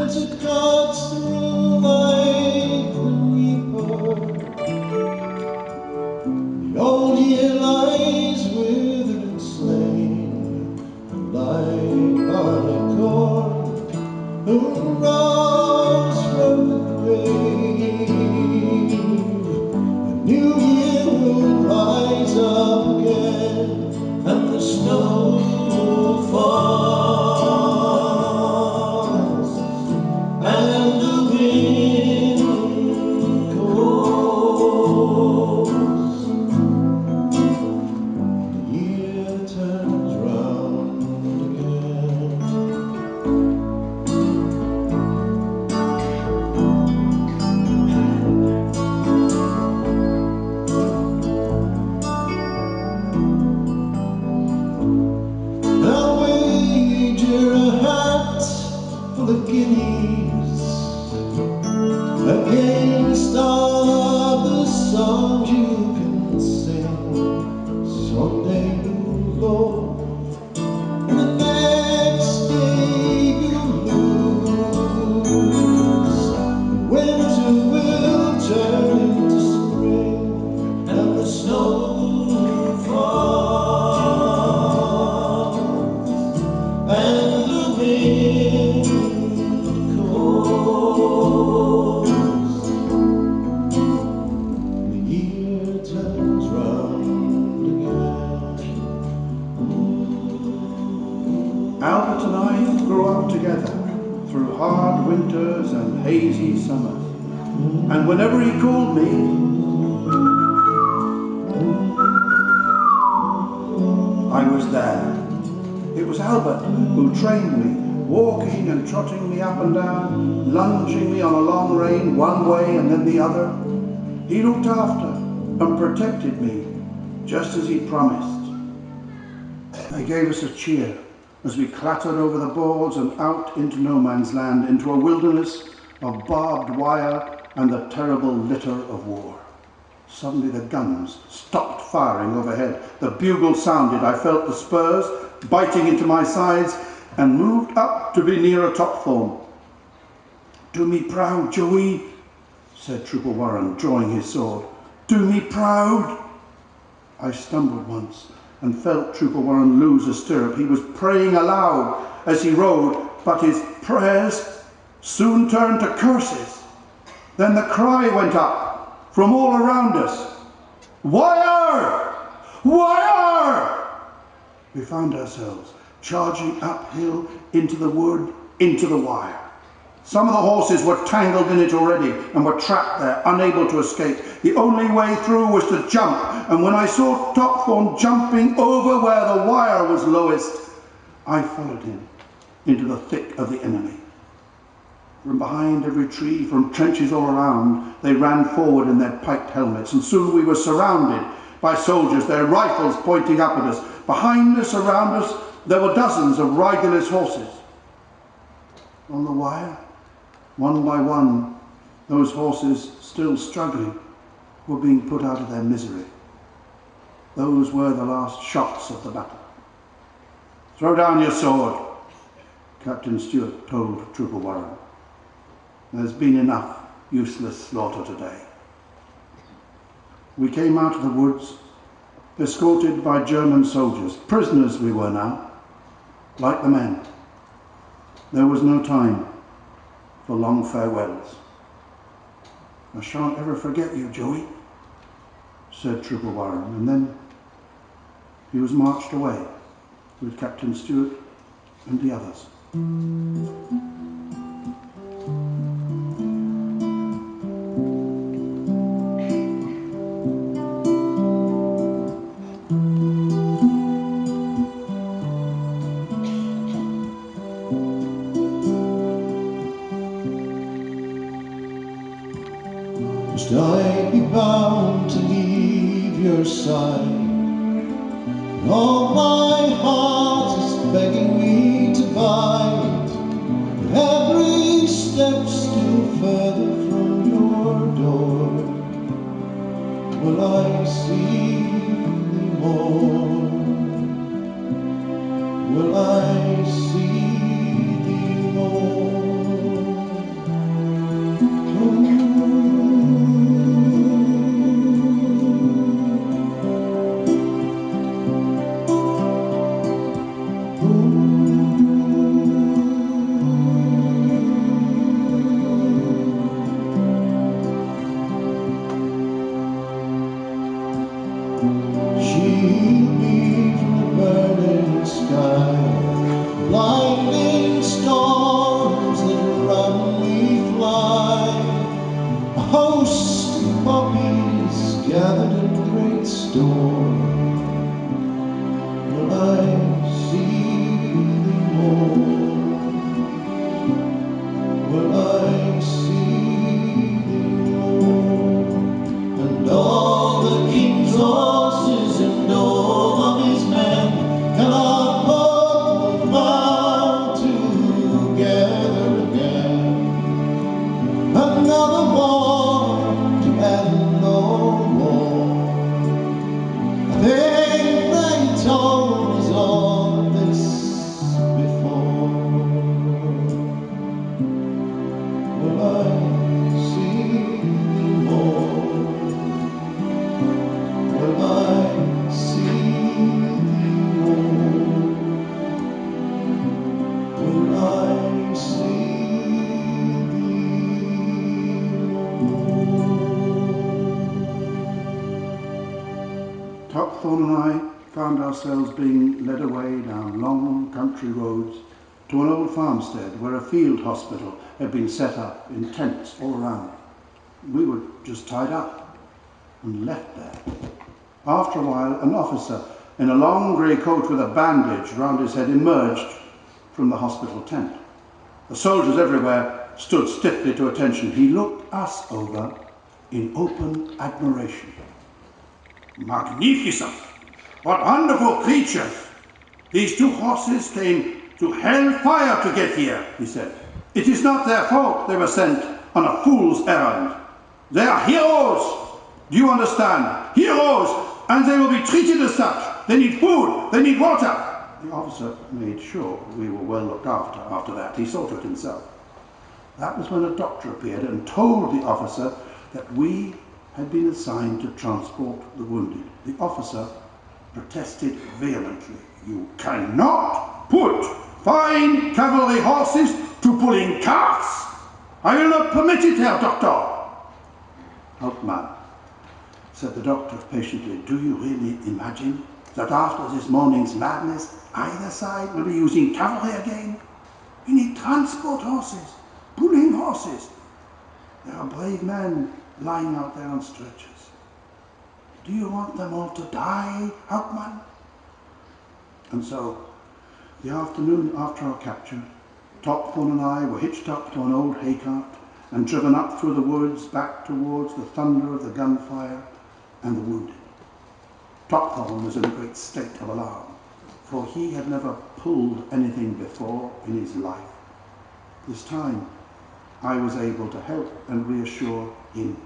winter cuts through like the reaper. The old year lies withered and slain, and like barleycorn who rose from the grave, a new year will rise up again, and the snow will fall, and the wind goes. The year turns round again. I'll wager a hat full of guineas against all of the songs you can sing. Someday you'll go, and the next day you'll lose. Winter will turn into spring, and the snow will fall, and the wind goes. The year turns round again. Albert and I grew up together through hard winters and hazy summers, and whenever he called me, I was there. It was Albert who trained me, walking and trotting me up and down, lunging me on a long rein one way and then the other. He looked after and protected me, just as he promised. They gave us a cheer as we clattered over the boards and out into no man's land, into a wilderness of barbed wire and the terrible litter of war. Suddenly the guns stopped firing overhead. The bugle sounded. I felt the spurs biting into my sides and moved up to be near a top form. "Do me proud, Joey," said Trooper Warren, drawing his sword. "Do me proud." I stumbled once and felt Trooper Warren lose a stirrup. He was praying aloud as he rode, but his prayers soon turned to curses. Then the cry went up from all around us, "Wire! Wire!" We found ourselves charging uphill into the wood, into the wire. Some of the horses were tangled in it already and were trapped there, unable to escape. The only way through was to jump, and when I saw Topthorne jumping over where the wire was lowest, I followed him into the thick of the enemy. From behind every tree, from trenches all around, they ran forward in their piked helmets, and soon we were surrounded by soldiers, their rifles pointing up at us. Behind us, around us, there were dozens of riderless horses. On the wire, one by one, those horses, still struggling, were being put out of their misery. Those were the last shots of the battle. "Throw down your sword," Captain Stewart told Trooper Warren. "There's been enough useless slaughter today." We came out of the woods, escorted by German soldiers. Prisoners we were now, like the men. There was no time for long farewells. "I shan't ever forget you, Joey," said Trooper Warren, and then he was marched away with Captain Stewart and the others. Must I be bound to leave your side? All my heart is begging me to bide, but every step still further from your door. Will I see thee more? Will I see thee more? storm, will I see thee more? Will I see thee more? And all the king's horses and all of his men cannot put the bound together again. Another war to end no more. I think they told us all of this before. Will I see thee more? Will I see thee more? Will I see thee more? Topthorne and I found ourselves being led away down long country roads to an old farmstead where a field hospital had been set up in tents all around. We were just tied up and left there. After a while, an officer in a long grey coat with a bandage round his head emerged from the hospital tent. The soldiers everywhere stood stiffly to attention. He looked us over in open admiration. Magnificent! What wonderful creatures! These two horses came to hell fire to get here, he said. It is not their fault they were sent on a fool's errand. They are heroes! Do you understand? Heroes! And they will be treated as such. They need food, they need water. The officer made sure we were well looked after that. He saw to it himself. That was when a doctor appeared and told the officer that we had been assigned to transport the wounded. The officer protested vehemently. You cannot put fine cavalry horses to pulling carts. I will not permit it, Herr Doctor. Hauptmann, said the doctor patiently, do you really imagine that after this morning's madness, either side will be using cavalry again? We need transport horses, pulling horses. There are brave men lying out there on stretchers. Do you want them all to die, Hauptmann? And so, the afternoon after our capture, Topthorne and I were hitched up to an old hay cart and driven up through the woods back towards the thunder of the gunfire and the wounded. Topthorne was in a great state of alarm, for he had never pulled anything before in his life. This time, I was able to help and reassure him.